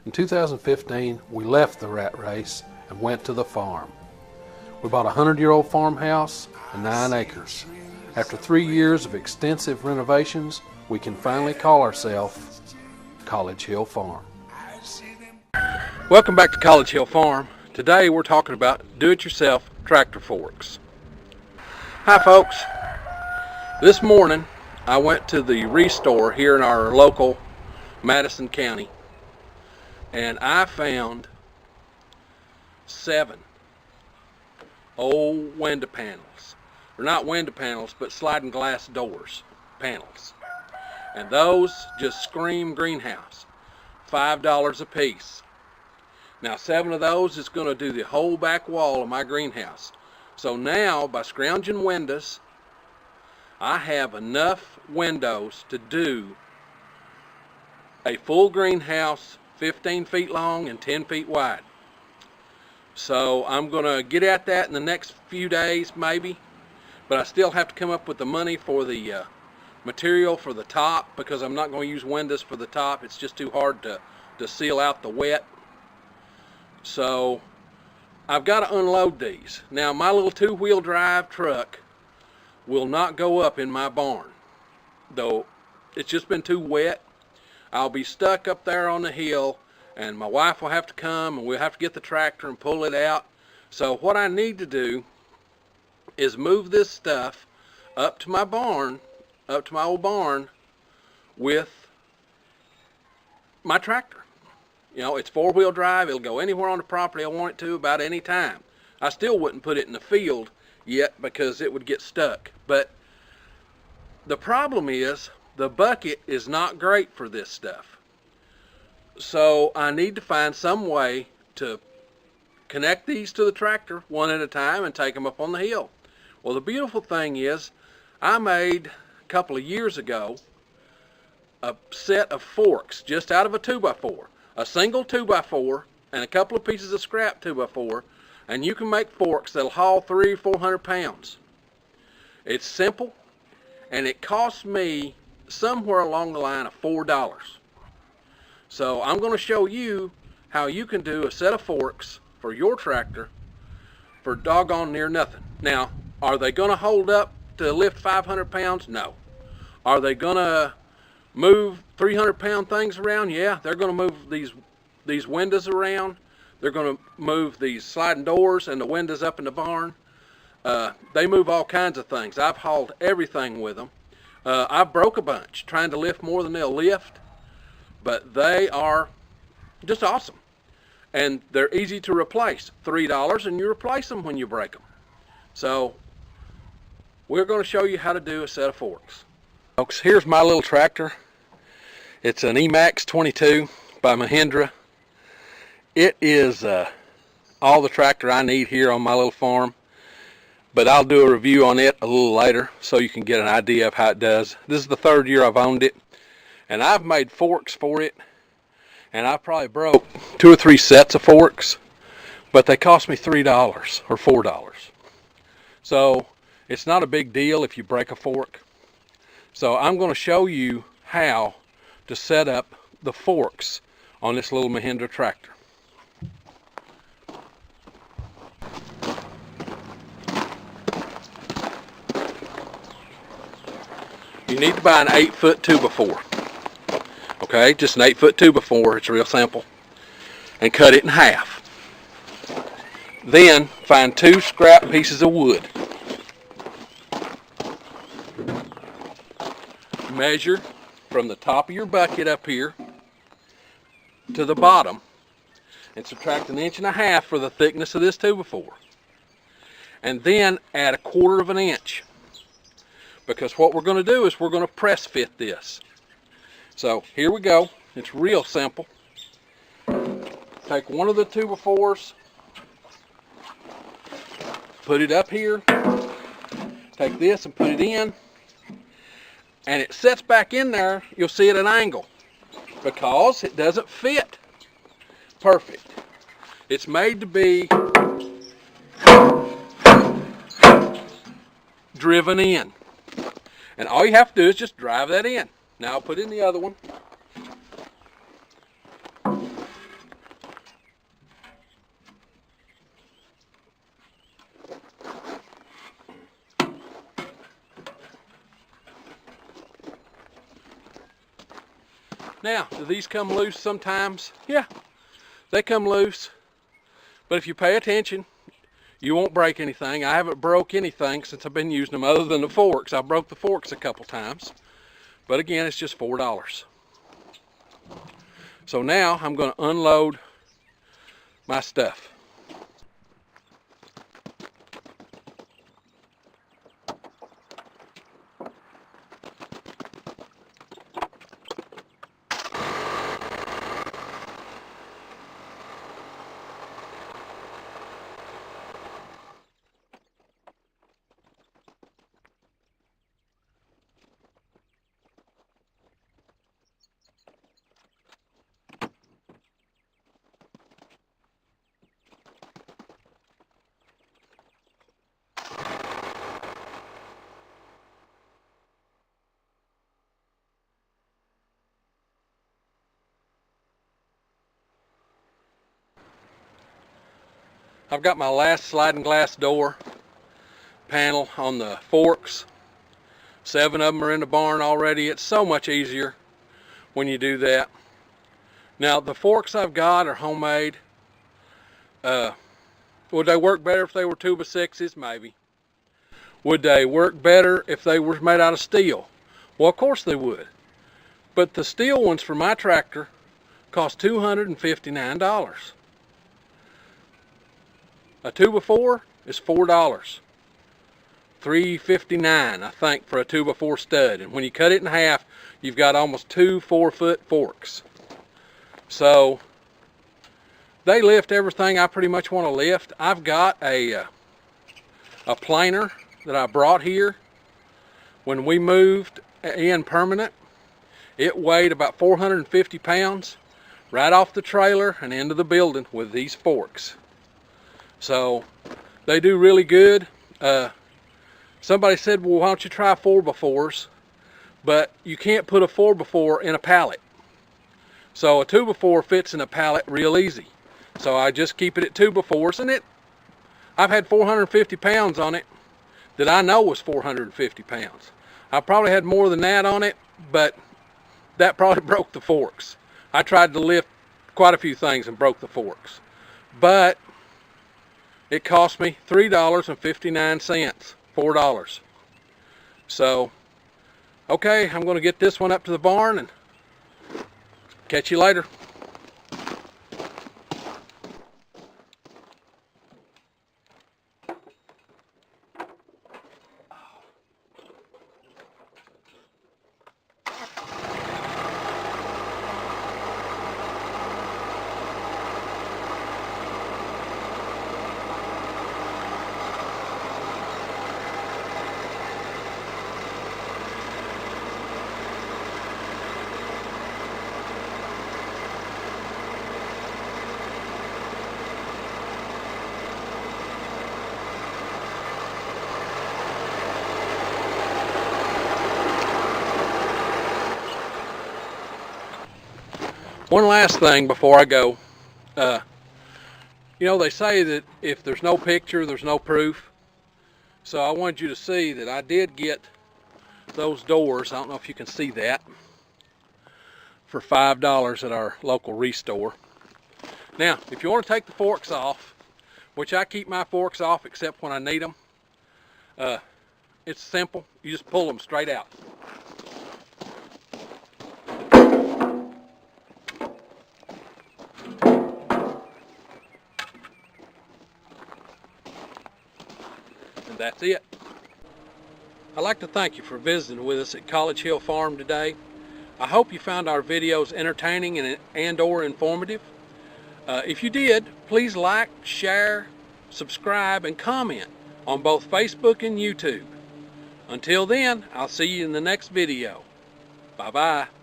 In 2015, we left the rat race and went to the farm. We bought a 100-year-old farmhouse and 9 acres. After 3 years of extensive renovations, we can finally call ourselves College Hill Farm. Welcome back to College Hill Farm. Today we're talking about do-it-yourself tractor forks. Hi folks. This morning I went to the Restore here in our local Madison County, and I found 7 old window panels. They're not window panels, but sliding glass doors panels. And those just scream greenhouse. $5 a piece. Now 7 of those is going to do the whole back wall of my greenhouse. So now by scrounging windows, I have enough windows to do a full greenhouse 15 feet long and 10 feet wide. So I'm going to get at that in the next few days maybe, but I still have to come up with the money for the material for the top, because I'm not going to use windows for the top. It's just too hard to seal out the wet. So I've got to unload these. Now my little 2-wheel drive truck will not go up in my barn, though it's just been too wet. I'll be stuck up there on the hill, and my wife will have to come, and we'll have to get the tractor and pull it out. So what I need to do is move this stuff up to my barn, up to my old barn, with my tractor. You know, it's 4-wheel drive. It'll go anywhere on the property I want it to about any time. I still wouldn't put it in the field yet because it would get stuck. But the problem is the bucket is not great for this stuff. So I need to find some way to connect these to the tractor one at a time and take them up on the hill. Well, the beautiful thing is I made a couple of years ago a set of forks just out of a 2x4. A single 2x4 and a couple of pieces of scrap 2x4, and you can make forks that'll haul 300 or 400 pounds. It's simple, and it cost me somewhere along the line of $4. So I'm going to show you how you can do a set of forks for your tractor for doggone near nothing. Now, are they going to hold up to lift 500 pounds? No. Are they going to move 300-pound things around? Yeah, they're going to move these windows around. They're going to move these sliding doors and the windows up in the barn. They move all kinds of things. I've hauled everything with them. I've broke a bunch trying to lift more than they'll lift, but they are just awesome. And they're easy to replace. $3 and you replace them when you break them. So we're going to show you how to do a set of forks. Folks, here's my little tractor. It's an Emax 22 by Mahindra. It is all the tractor I need here on my little farm, but I'll do a review on it a little later so you can get an idea of how it does. This is the 3rd year I've owned it, and I've made forks for it, and I probably broke 2 or 3 sets of forks, but they cost me $3 or $4. So it's not a big deal if you break a fork. So I'm going to show you how to set up the forks on this little Mahindra tractor. You need to buy an 8-foot 2x4. Okay, just an 8-foot 2x4. It's real simple. And cut it in half. Then find 2 scrap pieces of wood. Measure from the top of your bucket up here to the bottom and subtract 1.5 inches for the thickness of this 2x4. And then add 1/4 inch. Because what we're going to do is we're going to press fit this. So here we go. It's real simple. Take one of the 2x4s, put it up here, take this and put it in, and it sets back in there. You'll see at an angle because it doesn't fit perfect. It's made to be driven in. And all you have to do is just drive that in. Now I'll put in the other one. Now, do these come loose sometimes? Yeah, they come loose. But if you pay attention, you won't break anything. I haven't broke anything since I've been using them other than the forks. I broke the forks a couple times. But again, it's just $4. So now I'm going to unload my stuff. I've got my last sliding glass door panel on the forks. 7 of them are in the barn already. It's so much easier when you do that. Now the forks I've got are homemade. Would they work better if they were 2x6s? Maybe. Would they work better if they were made out of steel? Well, of course they would. But the steel ones for my tractor cost $259. A 2x4 is $4. $3.59, I think, for a 2x4 stud. And when you cut it in half, you've got almost 2 4-foot forks. So they lift everything I pretty much want to lift. I've got a planer that I brought here when we moved in permanent. It weighed about 450 pounds right off the trailer and into the building with these forks. So they do really good. Somebody said, well, why don't you try 4x4s? But you can't put a 4x4 in a pallet. So a 2x4 fits in a pallet real easy. So I just keep it at 2x4s, and I've had 450 pounds on it that I know was 450 pounds. I probably had more than that on it, but that probably broke the forks. I tried to lift quite a few things and broke the forks. But it cost me $3.59, $4. So, okay, I'm going to get this one up to the barn and catch you later. One last thing before I go. You know, they say that if there's no picture, there's no proof. So I wanted you to see that I did get those doors, I don't know if you can see that, for $5 at our local restore. Now, if you want to take the forks off, which I keep my forks off except when I need them, it's simple. You just pull them straight out. And that's it. I'd like to thank you for visiting with us at College Hill Farm today. I hope you found our videos entertaining and or informative. If you did, please like, share, subscribe, and comment on both Facebook and YouTube. Until then, I'll see you in the next video. Bye-bye.